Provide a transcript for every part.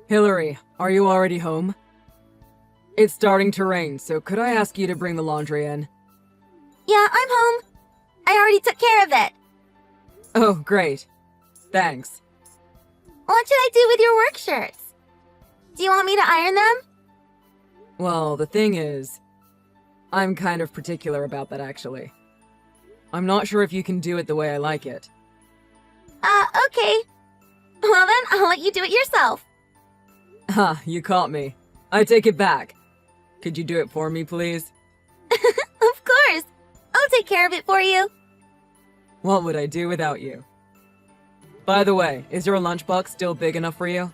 Hillary, are you already home? It's starting to rain, so could I ask you to bring the laundry in? Yeah, I'm home. I already took care of it. Oh, great. Thanks. What should I do with your work shirts? Do you want me to iron them? Well, the thing is, I'm kind of particular about that actually. I'm not sure if you can do it the way I like it. Okay. Well then, I'll let you do it yourself. Ha, you caught me. I take it back. Could you do it for me, please? Of course. I'll take care of it for you. What would I do without you? By the way, is your lunchbox still big enough for you?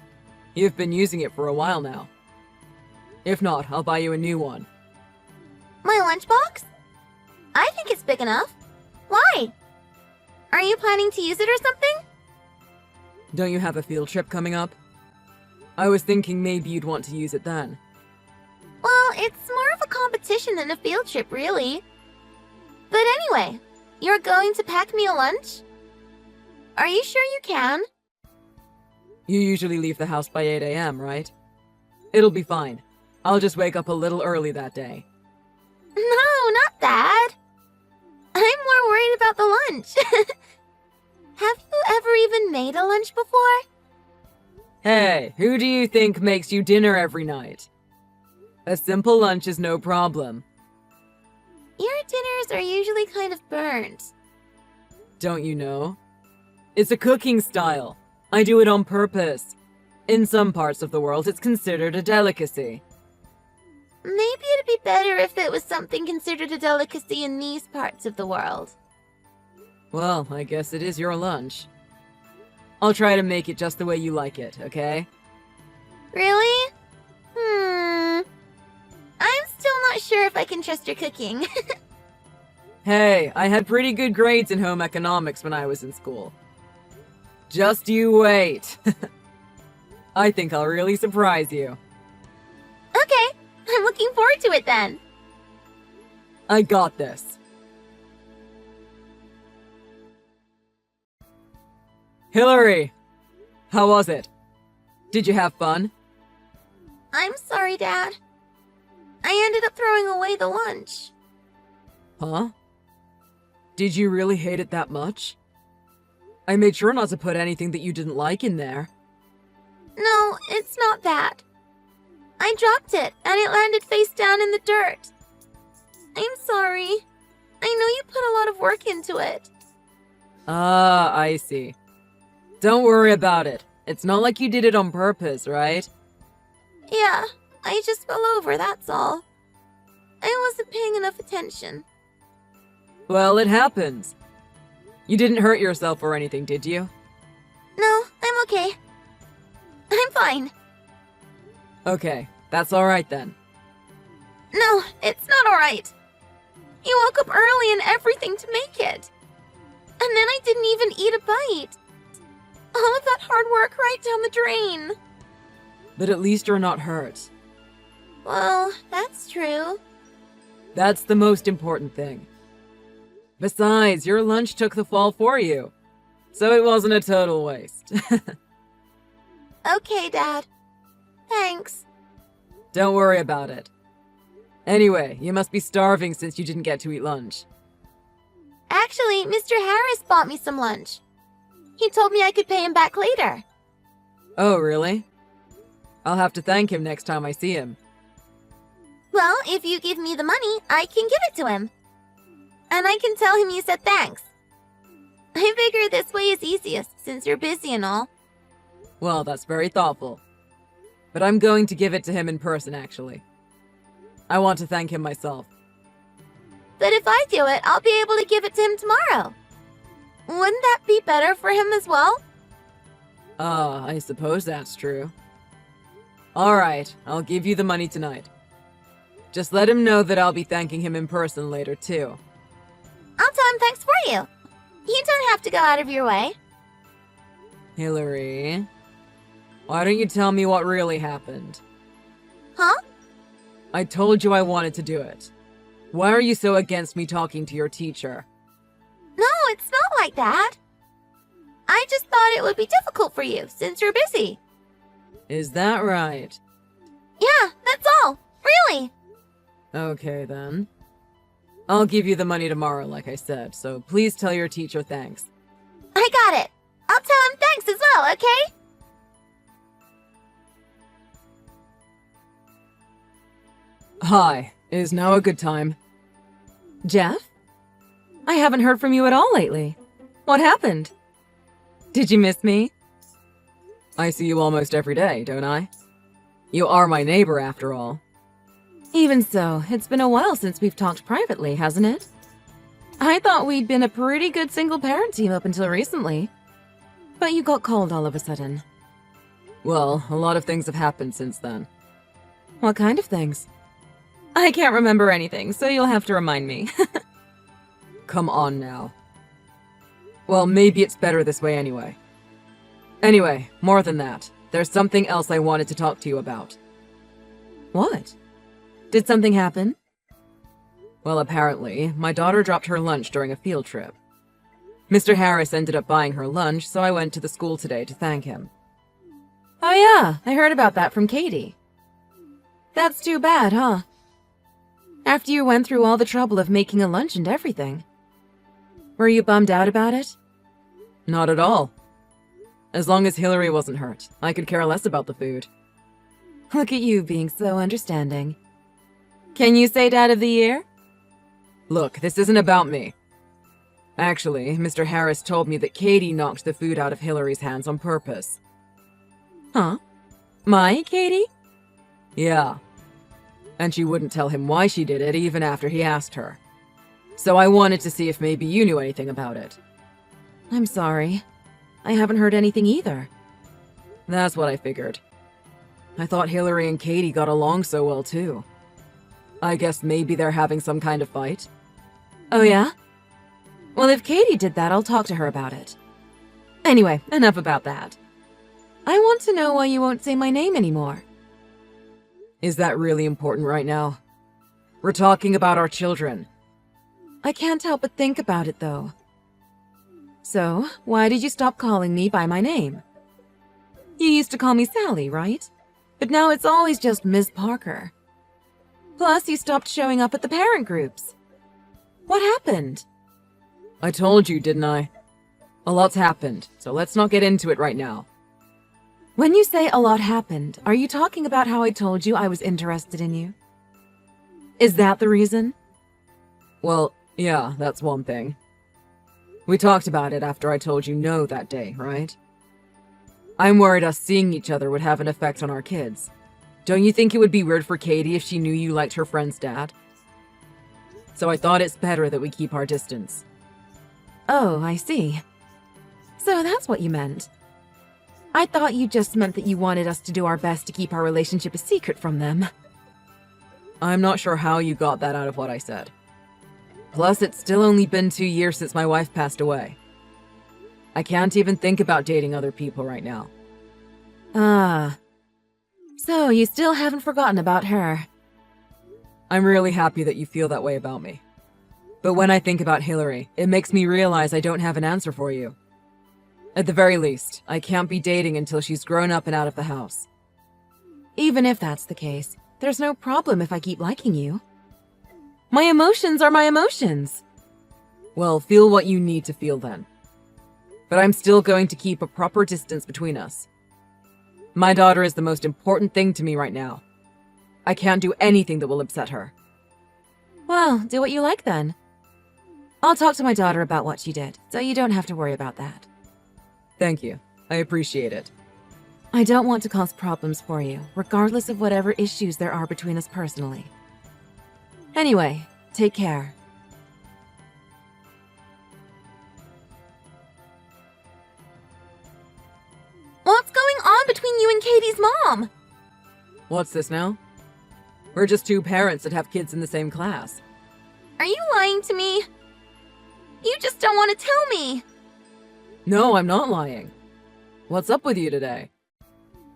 You've been using it for a while now. If not, I'll buy you a new one. My lunchbox? I think it's big enough. Why? Are you planning to use it or something? Don't you have a field trip coming up? I was thinking maybe you'd want to use it then. Well, it's more of a competition than a field trip, really. But anyway, you're going to pack me a lunch? Are you sure you can? You usually leave the house by 8 a.m., right? It'll be fine. I'll just wake up a little early that day. No, not that. I'm more worried about the lunch. Have you ever even made a lunch before? Hey, who do you think makes you dinner every night? A simple lunch is no problem. Your dinners are usually kind of burnt. Don't you know? It's a cooking style. I do it on purpose. In some parts of the world, it's considered a delicacy. Maybe it'd be better if it was something considered a delicacy in these parts of the world. Well, I guess it is your lunch. I'll try to make it just the way you like it, okay? Really? I'm still not sure if I can trust your cooking. Hey, I had pretty good grades in home economics when I was in school. Just you wait. I think I'll really surprise you. Okay, I'm looking forward to it then. I got this. Hillary! How was it? Did you have fun? I'm sorry, Dad. I ended up throwing away the lunch. Huh? Did you really hate it that much? I made sure not to put anything that you didn't like in there. No, it's not that. I dropped it, and it landed face down in the dirt. I'm sorry. I know you put a lot of work into it. Ah, I see. Don't worry about it. It's not like you did it on purpose, right? Yeah, I just fell over, that's all. I wasn't paying enough attention. Well, it happens. You didn't hurt yourself or anything, did you? No, I'm okay. I'm fine. Okay, that's alright then. No, it's not alright. You woke up early and everything to make it. And then I didn't even eat a bite. All of that hard work right down the drain. But at least you're not hurt. Well, that's true. That's the most important thing. Besides, your lunch took the fall for you. So it wasn't a total waste. Okay, Dad. Thanks. Don't worry about it. Anyway, you must be starving since you didn't get to eat lunch. Actually, Mr. Harris bought me some lunch. He told me I could pay him back later. Oh, really? I'll have to thank him next time I see him. Well, if you give me the money, I can give it to him. And I can tell him you said thanks. I figure this way is easiest, since you're busy and all. Well, that's very thoughtful. But I'm going to give it to him in person, actually. I want to thank him myself. But if I do it, I'll be able to give it to him tomorrow. Wouldn't that be better for him as well? I suppose that's true. Alright, I'll give you the money tonight. Just let him know that I'll be thanking him in person later, too. I'll tell him thanks for you. You don't have to go out of your way. Hillary, why don't you tell me what really happened? Huh? I told you I wanted to do it. Why are you so against me talking to your teacher? No, it's not like that. I just thought it would be difficult for you, since you're busy. Is that right? Yeah, that's all. Really. Okay, then. I'll give you the money tomorrow, like I said, so please tell your teacher thanks. I got it. I'll tell him thanks as well, okay? Hi, is now a good time? Jeff? I haven't heard from you at all lately. What happened? Did you miss me? I see you almost every day, don't I? You are my neighbor, after all. Even so, it's been a while since we've talked privately, hasn't it? I thought we'd been a pretty good single-parent team up until recently. But you got cold all of a sudden. Well, a lot of things have happened since then. What kind of things? I can't remember anything, so you'll have to remind me. Come on now. Well, maybe it's better this way anyway. Anyway, more than that, there's something else I wanted to talk to you about. What? Did something happen? Well, apparently, my daughter dropped her lunch during a field trip. Mr. Harris ended up buying her lunch, so I went to the school today to thank him. Oh yeah, I heard about that from Katie. That's too bad, huh? After you went through all the trouble of making a lunch and everything. Were you bummed out about it? Not at all. As long as Hillary wasn't hurt, I could care less about the food. Look at you being so understanding. Can you say Dad of the Year? Look, this isn't about me. Actually, Mr. Harris told me that Katie knocked the food out of Hillary's hands on purpose. Huh? My Katie? Yeah. And she wouldn't tell him why she did it even after he asked her. So I wanted to see if maybe you knew anything about it. I'm sorry. I haven't heard anything either. That's what I figured. I thought Hillary and Katie got along so well too. I guess maybe they're having some kind of fight. Oh yeah? Well, if Katie did that, I'll talk to her about it. Anyway, enough about that. I want to know why you won't say my name anymore. Is that really important right now? We're talking about our children. I can't help but think about it, though. So, why did you stop calling me by my name? You used to call me Sally, right? But now it's always just Ms. Parker. Plus, you stopped showing up at the parent groups. What happened? I told you, didn't I? A lot's happened, so let's not get into it right now. When you say a lot happened, are you talking about how I told you I was interested in you? Is that the reason? Well, yeah, that's one thing. We talked about it after I told you no that day, right? I'm worried us seeing each other would have an effect on our kids. Don't you think it would be weird for Katie if she knew you liked her friend's dad? So I thought it's better that we keep our distance. Oh, I see. So that's what you meant. I thought you just meant that you wanted us to do our best to keep our relationship a secret from them. I'm not sure how you got that out of what I said. Plus, it's still only been 2 years since my wife passed away. I can't even think about dating other people right now. Ah. So you still haven't forgotten about her. I'm really happy that you feel that way about me. But when I think about Hillary, it makes me realize I don't have an answer for you. At the very least, I can't be dating until she's grown up and out of the house. Even if that's the case, there's no problem if I keep liking you. My emotions are my emotions. Well, feel what you need to feel then. But I'm still going to keep a proper distance between us. My daughter is the most important thing to me right now. I can't do anything that will upset her. Well, do what you like then. I'll talk to my daughter about what she did, so you don't have to worry about that. Thank you. I appreciate it. I don't want to cause problems for you, regardless of whatever issues there are between us personally. Anyway, take care. What's going on between you and Katie's mom? What's this now? We're just two parents that have kids in the same class. Are you lying to me? You just don't want to tell me. No, I'm not lying. What's up with you today?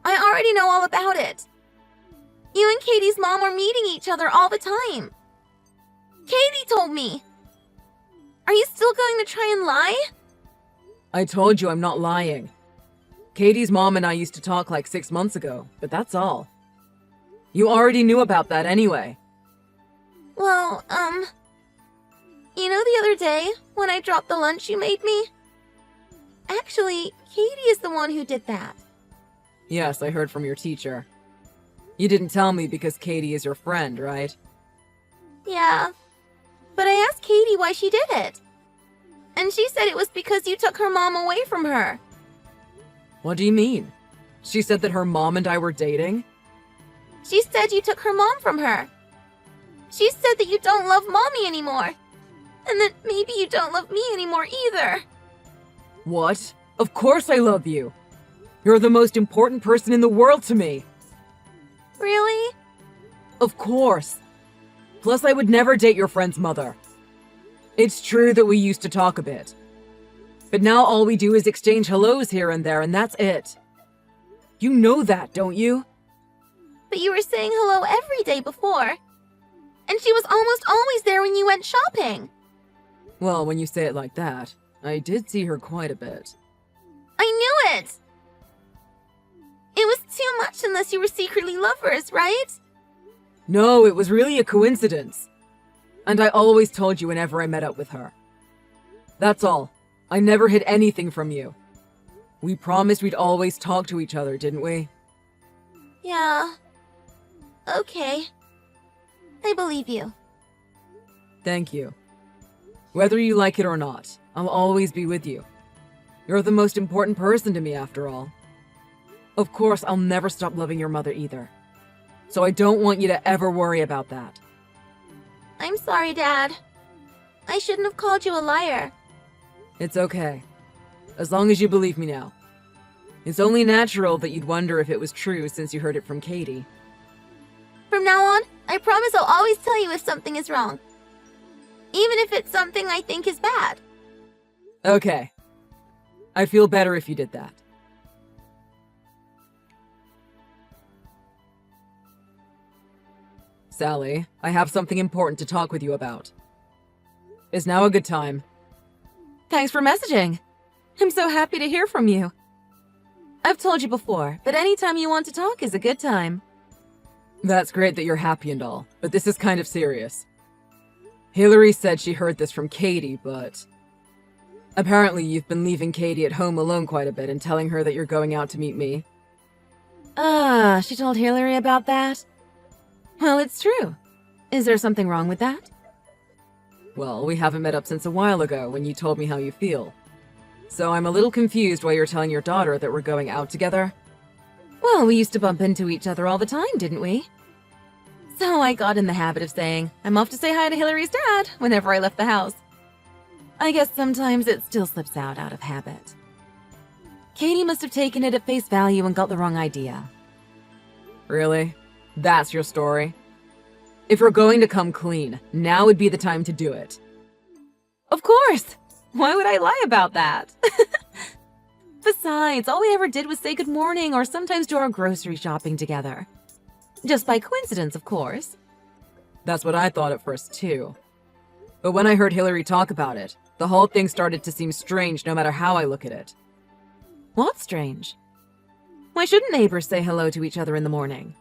I already know all about it. You and Katie's mom were meeting each other all the time. Katie told me. Are you still going to try and lie? I told you I'm not lying. Katie's mom and I used to talk like 6 months ago, but that's all. You already knew about that anyway. Well, you know the other day when I dropped the lunch you made me? Actually, Katie is the one who did that. Yes, I heard from your teacher. You didn't tell me because Katie is your friend, right? Yeah, but I asked Katie why she did it. And she said it was because you took her mom away from her. What do you mean? She said that her mom and I were dating? She said you took her mom from her. She said that you don't love Mommy anymore. And that maybe you don't love me anymore either. What? Of course I love you. You're the most important person in the world to me. Really? Of course. Plus, I would never date your friend's mother. It's true that we used to talk a bit. But now all we do is exchange hellos here and there, and that's it. You know that, don't you? But you were saying hello every day before. And she was almost always there when you went shopping. Well, when you say it like that, I did see her quite a bit. I knew it! It was too much unless you were secretly lovers, right? No, it was really a coincidence. And I always told you whenever I met up with her. That's all. I never hid anything from you. We promised we'd always talk to each other, didn't we? Yeah. Okay. I believe you. Thank you. Whether you like it or not, I'll always be with you. You're the most important person to me, after all. Of course, I'll never stop loving your mother either. So I don't want you to ever worry about that. I'm sorry, Dad. I shouldn't have called you a liar. It's okay. As long as you believe me now. It's only natural that you'd wonder if it was true since you heard it from Katie. From now on, I promise I'll always tell you if something is wrong. Even if it's something I think is bad. Okay. I'd feel better if you did that. Sally, I have something important to talk with you about. Is now a good time? Thanks for messaging. I'm so happy to hear from you. I've told you before that anytime you want to talk is a good time. That's great that you're happy and all, but this is kind of serious. Hillary said she heard this from Katie, but... Apparently you've been leaving Katie at home alone quite a bit and telling her that you're going out to meet me. She told Hillary about that? Well, it's true. Is there something wrong with that? Well, we haven't met up since a while ago when you told me how you feel. So I'm a little confused why you're telling your daughter that we're going out together. Well, we used to bump into each other all the time, didn't we? So I got in the habit of saying, I'm off to say hi to Hillary's dad whenever I left the house. I guess sometimes it still slips out of habit. Katie must have taken it at face value and got the wrong idea. Really? That's your story? If you're going to come clean, now would be the time to do it. Of course! Why would I lie about that? Besides, all we ever did was say good morning or sometimes do our grocery shopping together. Just by coincidence, of course. That's what I thought at first, too. But when I heard Hillary talk about it, the whole thing started to seem strange no matter how I look at it. What's strange? Why shouldn't neighbors say hello to each other in the morning?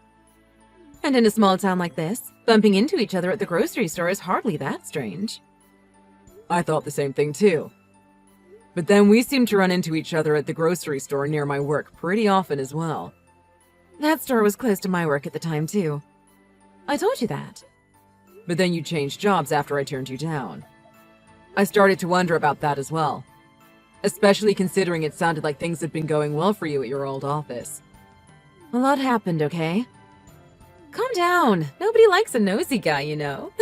And in a small town like this, bumping into each other at the grocery store is hardly that strange. I thought the same thing too. But then we seemed to run into each other at the grocery store near my work pretty often as well. That store was close to my work at the time too. I told you that. But then you changed jobs after I turned you down. I started to wonder about that as well. Especially considering it sounded like things had been going well for you at your old office. A lot happened, okay? Calm down. Nobody likes a nosy guy, you know.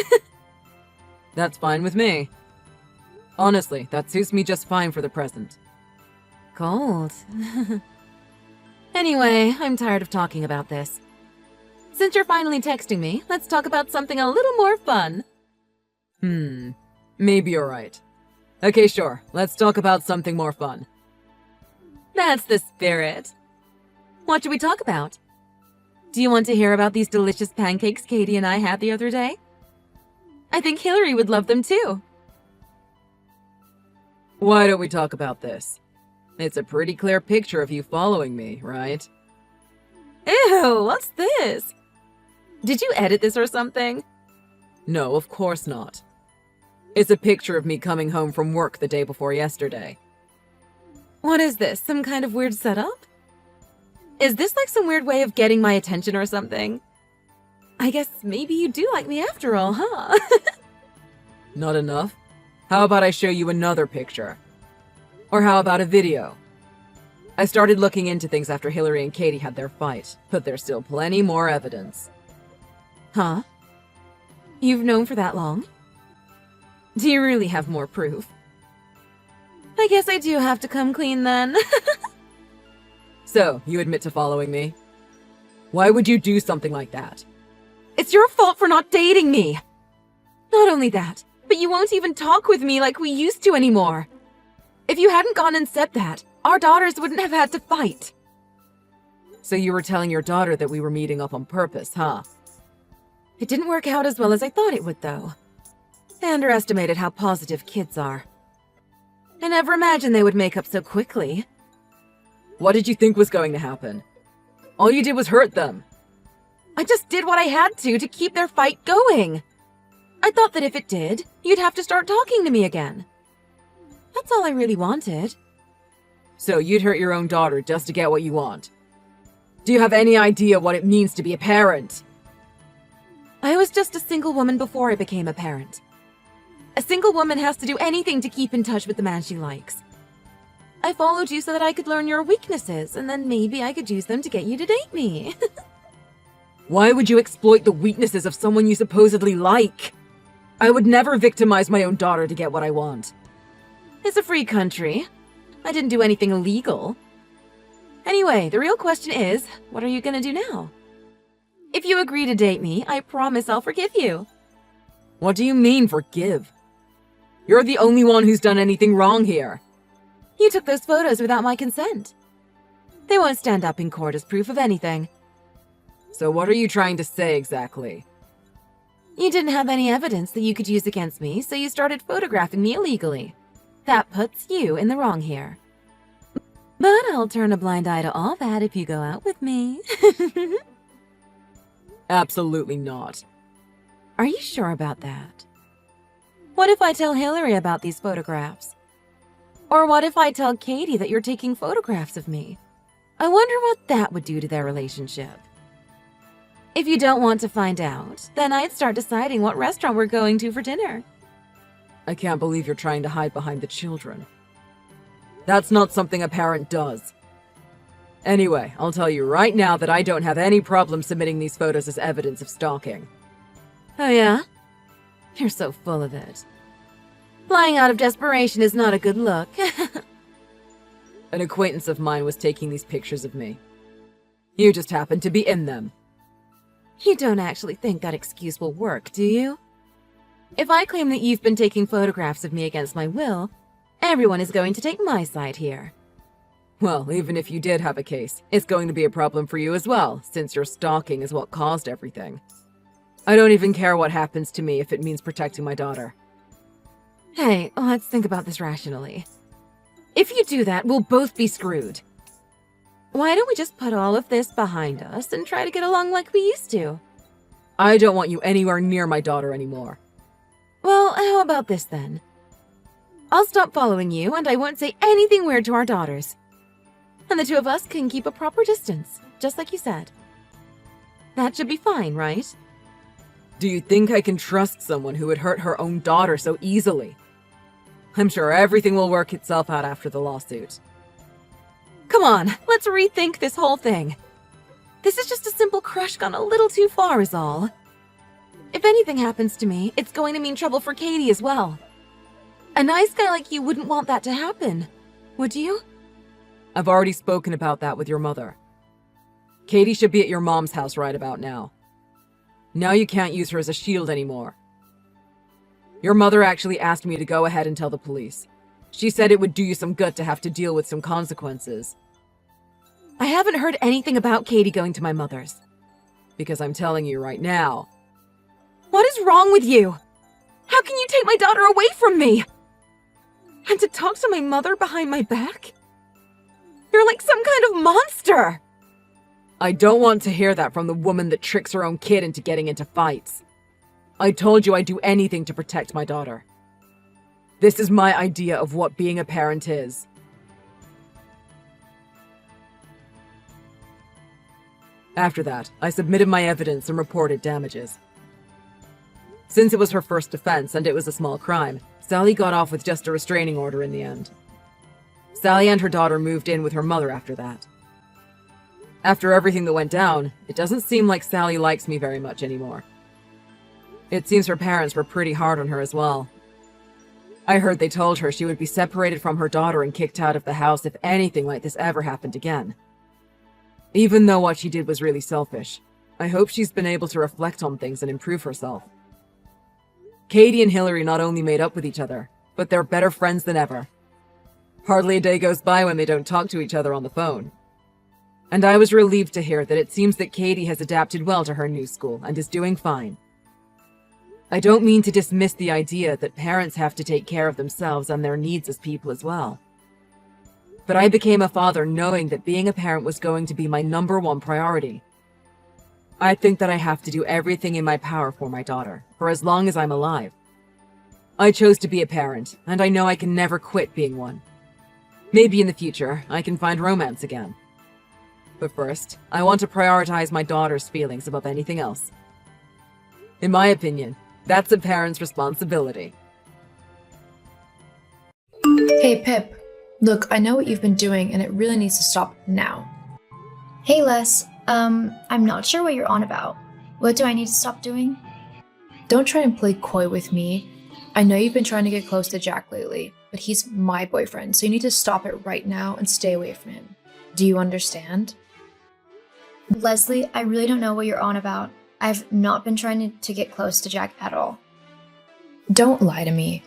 That's fine with me. Honestly, that suits me just fine for the present. Cold. Anyway, I'm tired of talking about this. Since you're finally texting me, let's talk about something a little more fun. Maybe you're right. Okay, sure. Let's talk about something more fun. That's the spirit. What should we talk about? Do you want to hear about these delicious pancakes Katie and I had the other day? I think Hillary would love them too. Why don't we talk about this? It's a pretty clear picture of you following me, right? Ew, what's this? Did you edit this or something? No, of course not. It's a picture of me coming home from work the day before yesterday. What is this, some kind of weird setup? Is this like some weird way of getting my attention or something? I guess maybe you do like me after all, huh? Not enough? How about I show you another picture? Or how about a video? I started looking into things after Hillary and Katie had their fight, but there's still plenty more evidence. Huh? You've known for that long? Do you really have more proof? I guess I do have to come clean then. So, you admit to following me? Why would you do something like that? It's your fault for not dating me! Not only that, but you won't even talk with me like we used to anymore. If you hadn't gone and said that, our daughters wouldn't have had to fight. So you were telling your daughter that we were meeting up on purpose, huh? It didn't work out as well as I thought it would, though. I underestimated how positive kids are. I never imagined they would make up so quickly. What did you think was going to happen? All you did was hurt them. I just did what I had to keep their fight going. I thought that if it did, you'd have to start talking to me again. That's all I really wanted. So you'd hurt your own daughter just to get what you want. Do you have any idea what it means to be a parent? I was just a single woman before I became a parent. A single woman has to do anything to keep in touch with the man she likes. I followed you so that I could learn your weaknesses, and then maybe I could use them to get you to date me. Why would you exploit the weaknesses of someone you supposedly like? I would never victimize my own daughter to get what I want. It's a free country. I didn't do anything illegal. Anyway, the real question is, what are you gonna do now? If you agree to date me, I promise I'll forgive you. What do you mean, forgive? You're the only one who's done anything wrong here. You took those photos without my consent. They won't stand up in court as proof of anything. So what are you trying to say exactly? You didn't have any evidence that you could use against me, so you started photographing me illegally. That puts you in the wrong here. But I'll turn a blind eye to all that if you go out with me. Absolutely not. Are you sure about that? What if I tell Hillary about these photographs? Or what if I tell Katie that you're taking photographs of me? I wonder what that would do to their relationship. If you don't want to find out, then I'd start deciding what restaurant we're going to for dinner. I can't believe you're trying to hide behind the children. That's not something a parent does. Anyway, I'll tell you right now that I don't have any problem submitting these photos as evidence of stalking. Oh yeah? You're so full of it. Lying out of desperation is not a good look. An acquaintance of mine was taking these pictures of me. You just happened to be in them. You don't actually think that excuse will work, do you? If I claim that you've been taking photographs of me against my will, everyone is going to take my side here. Well, even if you did have a case, it's going to be a problem for you as well, since your stalking is what caused everything. I don't even care what happens to me if it means protecting my daughter. Hey, let's think about this rationally. If you do that, we'll both be screwed. Why don't we just put all of this behind us and try to get along like we used to? I don't want you anywhere near my daughter anymore. Well, how about this then? I'll stop following you and I won't say anything weird to our daughters. And the two of us can keep a proper distance, just like you said. That should be fine, right? Do you think I can trust someone who would hurt her own daughter so easily? I'm sure everything will work itself out after the lawsuit. Come on, let's rethink this whole thing. This is just a simple crush gone a little too far is all. If anything happens to me, it's going to mean trouble for Katie as well. A nice guy like you wouldn't want that to happen, would you? I've already spoken about that with your mother. Katie should be at your mom's house right about now. Now you can't use her as a shield anymore. Your mother actually asked me to go ahead and tell the police. She said it would do you some good to have to deal with some consequences. I haven't heard anything about Katie going to my mother's. Because I'm telling you right now. What is wrong with you? How can you take my daughter away from me? And to talk to my mother behind my back? You're like some kind of monster! I don't want to hear that from the woman that tricks her own kid into getting into fights. I told you I'd do anything to protect my daughter. This is my idea of what being a parent is. After that, I submitted my evidence and reported damages. Since it was her first offense and it was a small crime, Sally got off with just a restraining order in the end. Sally and her daughter moved in with her mother after that. After everything that went down, it doesn't seem like Sally likes me very much anymore. It seems her parents were pretty hard on her as well. I heard they told her she would be separated from her daughter and kicked out of the house if anything like this ever happened again. Even though what she did was really selfish, I hope she's been able to reflect on things and improve herself. Katie and Hillary not only made up with each other, but they're better friends than ever. Hardly a day goes by when they don't talk to each other on the phone. And I was relieved to hear that it seems that Katie has adapted well to her new school and is doing fine. I don't mean to dismiss the idea that parents have to take care of themselves and their needs as people as well. But I became a father knowing that being a parent was going to be my #1 priority. I think that I have to do everything in my power for my daughter, for as long as I'm alive. I chose to be a parent, and I know I can never quit being one. Maybe in the future, I can find romance again. But first, I want to prioritize my daughter's feelings above anything else. In my opinion, that's a parent's responsibility. Hey, Pip. Look, I know what you've been doing, and it really needs to stop now. Hey, Les. I'm not sure what you're on about. What do I need to stop doing? Don't try and play coy with me. I know you've been trying to get close to Jack lately, but he's my boyfriend, so you need to stop it right now and stay away from him. Do you understand? Leslie, I really don't know what you're on about. I've not been trying to get close to Jack at all. Don't lie to me.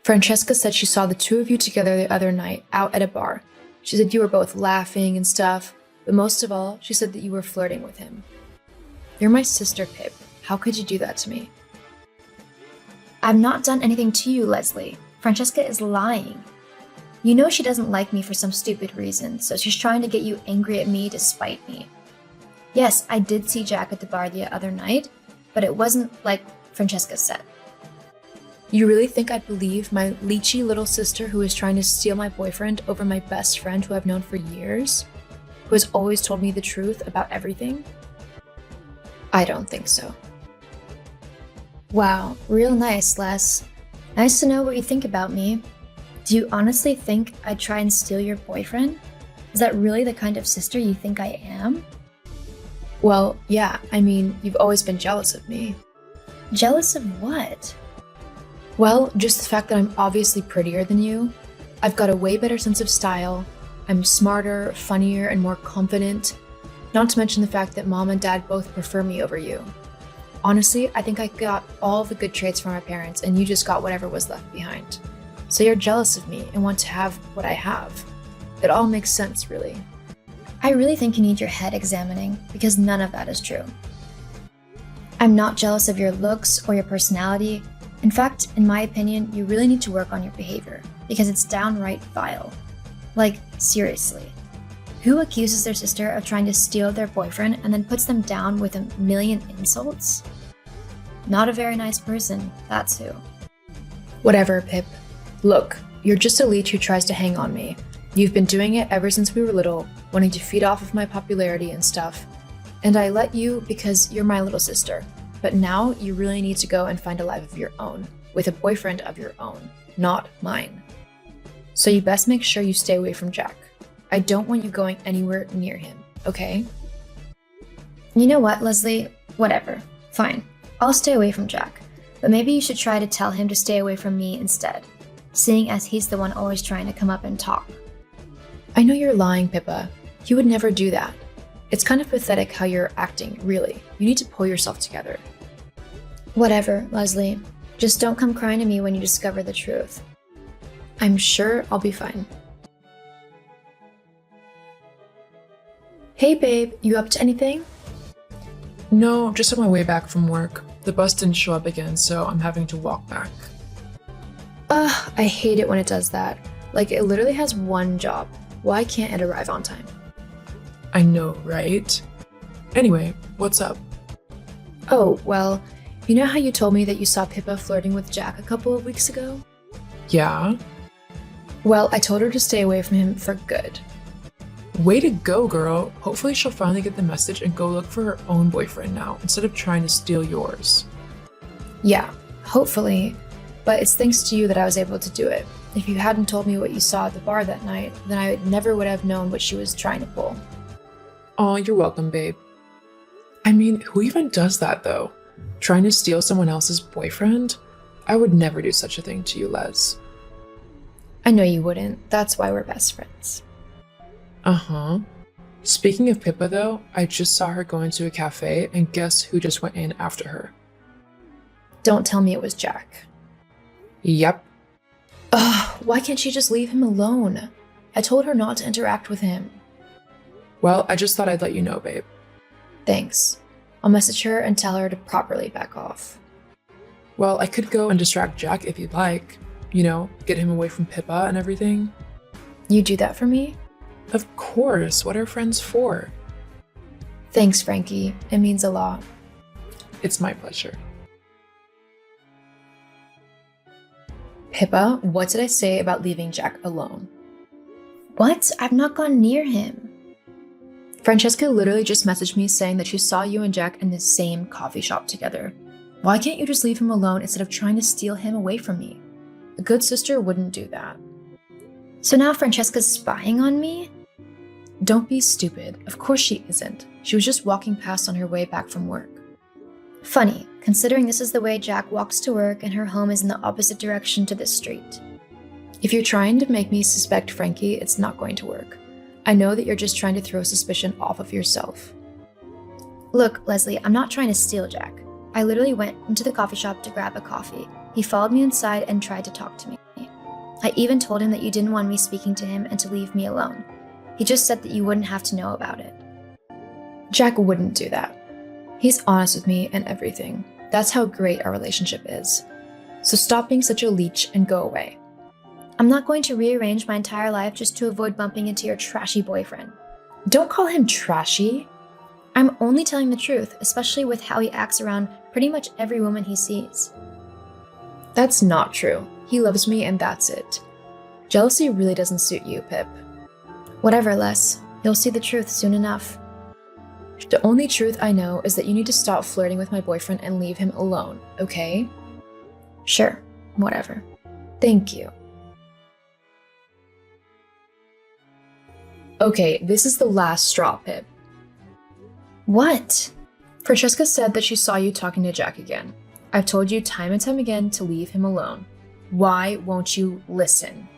Francesca said she saw the two of you together the other night out at a bar. She said you were both laughing and stuff, but most of all, she said that you were flirting with him. You're my sister, Pip. How could you do that to me? I've not done anything to you, Leslie. Francesca is lying. You know she doesn't like me for some stupid reason, so she's trying to get you angry at me to spite me. Yes, I did see Jack at the bar the other night, but it wasn't like Francesca said. You really think I'd believe my leechy little sister who is trying to steal my boyfriend over my best friend who I've known for years? Who has always told me the truth about everything? I don't think so. Wow, real nice, Les. Nice to know what you think about me. Do you honestly think I'd try and steal your boyfriend? Is that really the kind of sister you think I am? Well, yeah, I mean, you've always been jealous of me. Jealous of what? Well, just the fact that I'm obviously prettier than you. I've got a way better sense of style. I'm smarter, funnier, and more confident. Not to mention the fact that Mom and Dad both prefer me over you. Honestly, I think I got all the good traits from my parents, and you just got whatever was left behind. So you're jealous of me and want to have what I have. It all makes sense, really. I really think you need your head examining, because none of that is true. I'm not jealous of your looks or your personality. In fact, in my opinion, you really need to work on your behavior, because it's downright vile. Like, seriously. Who accuses their sister of trying to steal their boyfriend and then puts them down with a million insults? Not a very nice person, that's who. Whatever, Pip. Look, you're just a leech who tries to hang on me. You've been doing it ever since we were little, wanting to feed off of my popularity and stuff. And I let you because you're my little sister. But now you really need to go and find a life of your own, with a boyfriend of your own, not mine. So you best make sure you stay away from Jack. I don't want you going anywhere near him, okay? You know what, Leslie? Whatever. Fine. I'll stay away from Jack. But maybe you should try to tell him to stay away from me instead, seeing as he's the one always trying to come up and talk. I know you're lying, Pippa. You would never do that. It's kind of pathetic how you're acting, really. You need to pull yourself together. Whatever, Leslie. Just don't come crying to me when you discover the truth. I'm sure I'll be fine. Hey babe, you up to anything? No, just on my way back from work. The bus didn't show up again, so I'm having to walk back. I hate it when it does that. Like, it literally has one job. Why can't it arrive on time? I know, right? Anyway, what's up? Oh, well, you know how you told me that you saw Pippa flirting with Jack a couple of weeks ago? Yeah? Well, I told her to stay away from him for good. Way to go, girl. Hopefully she'll finally get the message and go look for her own boyfriend now, instead of trying to steal yours. Yeah, hopefully. But it's thanks to you that I was able to do it. If you hadn't told me what you saw at the bar that night, then I never would have known what she was trying to pull. Aw, you're welcome, babe. I mean, who even does that, though? Trying to steal someone else's boyfriend? I would never do such a thing to you, Les. I know you wouldn't. That's why we're best friends. Uh-huh. Speaking of Pippa, though, I just saw her go into a cafe, and guess who just went in after her? Don't tell me it was Jack. Yep. Ugh, why can't she just leave him alone? I told her not to interact with him. Well, I just thought I'd let you know, babe. Thanks. I'll message her and tell her to properly back off. Well, I could go and distract Jack if you'd like. You know, get him away from Pippa and everything. You do that for me? Of course, what are friends for? Thanks, Frankie. It means a lot. It's my pleasure. Pippa, what did I say about leaving Jack alone? What? I've not gone near him. Francesca literally just messaged me saying that she saw you and Jack in the same coffee shop together. Why can't you just leave him alone instead of trying to steal him away from me? A good sister wouldn't do that. So now Francesca's spying on me? Don't be stupid. Of course she isn't. She was just walking past on her way back from work. Funny, considering this is the way Jack walks to work and her home is in the opposite direction to this street. If you're trying to make me suspect Frankie, it's not going to work. I know that you're just trying to throw suspicion off of yourself. Look, Leslie, I'm not trying to steal Jack. I literally went into the coffee shop to grab a coffee. He followed me inside and tried to talk to me. I even told him that you didn't want me speaking to him and to leave me alone. He just said that you wouldn't have to know about it. Jack wouldn't do that. He's honest with me and everything. That's how great our relationship is. So stop being such a leech and go away. I'm not going to rearrange my entire life just to avoid bumping into your trashy boyfriend. Don't call him trashy. I'm only telling the truth, especially with how he acts around pretty much every woman he sees. That's not true. He loves me and that's it. Jealousy really doesn't suit you, Pip. Whatever, Les. You'll see the truth soon enough. The only truth I know is that you need to stop flirting with my boyfriend and leave him alone, okay? Sure, whatever. Thank you. Okay, this is the last straw, Pip. What? Francesca said that she saw you talking to Jack again. I've told you time and time again to leave him alone. Why won't you listen?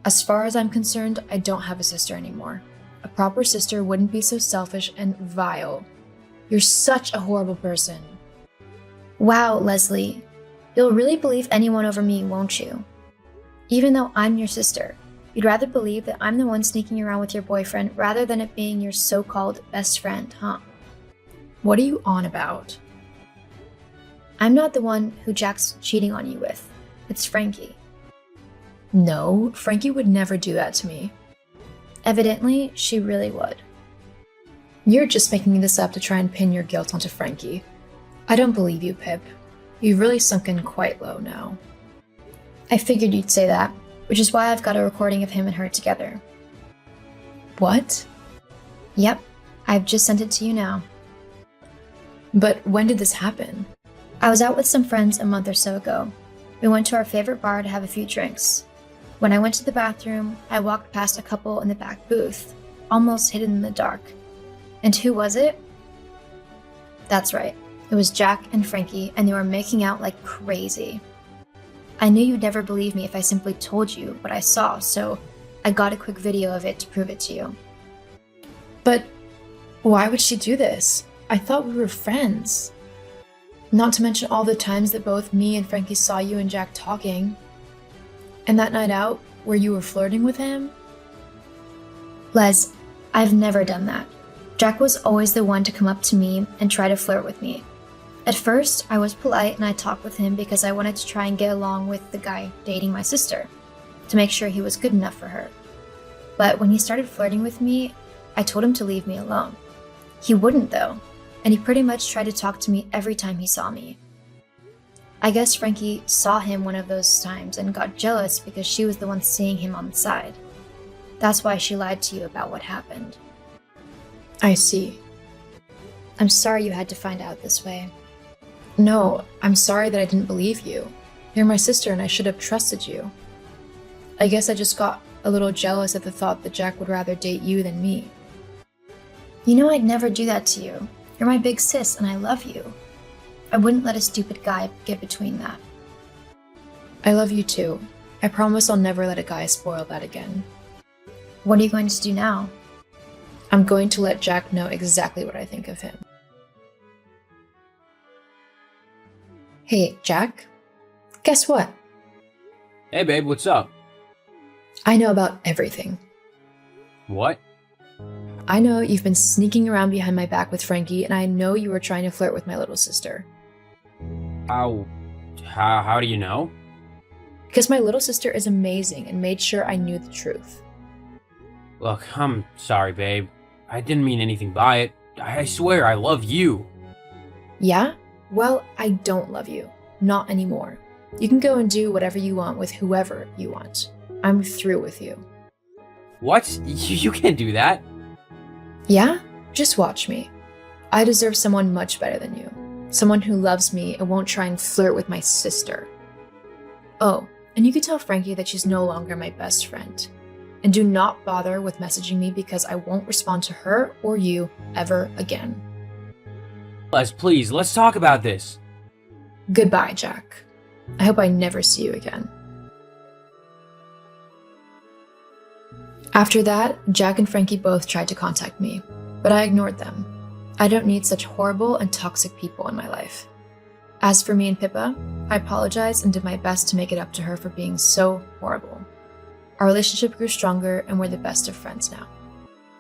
As far as I'm concerned, I don't have a sister anymore. A proper sister wouldn't be so selfish and vile. You're such a horrible person. Wow, Leslie. You'll really believe anyone over me, won't you? Even though I'm your sister, you'd rather believe that I'm the one sneaking around with your boyfriend rather than it being your so-called best friend, huh? What are you on about? I'm not the one who Jack's cheating on you with. It's Frankie. No, Frankie would never do that to me. Evidently, she really would. You're just making this up to try and pin your guilt onto Frankie. I don't believe you, Pip. You've really sunk in quite low now. I figured you'd say that, which is why I've got a recording of him and her together. What? Yep, I've just sent it to you now. But when did this happen? I was out with some friends a month or so ago. We went to our favorite bar to have a few drinks. When I went to the bathroom, I walked past a couple in the back booth, almost hidden in the dark. And who was it? That's right, it was Jack and Frankie, and they were making out like crazy. I knew you'd never believe me if I simply told you what I saw, so I got a quick video of it to prove it to you. But why would she do this? I thought we were friends. Not to mention all the times that both me and Frankie saw you and Jack talking. And that night out, where you were flirting with him? Les, I've never done that. Jack was always the one to come up to me and try to flirt with me. At first, I was polite and I talked with him because I wanted to try and get along with the guy dating my sister, to make sure he was good enough for her. But when he started flirting with me, I told him to leave me alone. He wouldn't, though, and he pretty much tried to talk to me every time he saw me. I guess Frankie saw him one of those times and got jealous because she was the one seeing him on the side. That's why she lied to you about what happened. I see. I'm sorry you had to find out this way. No, I'm sorry that I didn't believe you. You're my sister and I should have trusted you. I guess I just got a little jealous at the thought that Jack would rather date you than me. You know I'd never do that to you. You're my big sis and I love you. I wouldn't let a stupid guy get between that. I love you too. I promise I'll never let a guy spoil that again. What are you going to do now? I'm going to let Jack know exactly what I think of him. Hey, Jack. Guess what? Hey, babe, what's up? I know about everything. What? I know you've been sneaking around behind my back with Frankie, and I know you were trying to flirt with my little sister. How do you know? Because my little sister is amazing and made sure I knew the truth. Look, I'm sorry, babe. I didn't mean anything by it. I swear I love you. Yeah? Well, I don't love you. Not anymore. You can go and do whatever you want with whoever you want. I'm through with you. What? You can't do that. Yeah? Just watch me. I deserve someone much better than you. Someone who loves me and won't try and flirt with my sister. Oh, and you can tell Frankie that she's no longer my best friend. And do not bother with messaging me because I won't respond to her or you ever again. Les, please, let's talk about this. Goodbye, Jack. I hope I never see you again. After that, Jack and Frankie both tried to contact me, but I ignored them. I don't need such horrible and toxic people in my life. As for me and Pippa, I apologized and did my best to make it up to her for being so horrible. Our relationship grew stronger and we're the best of friends now.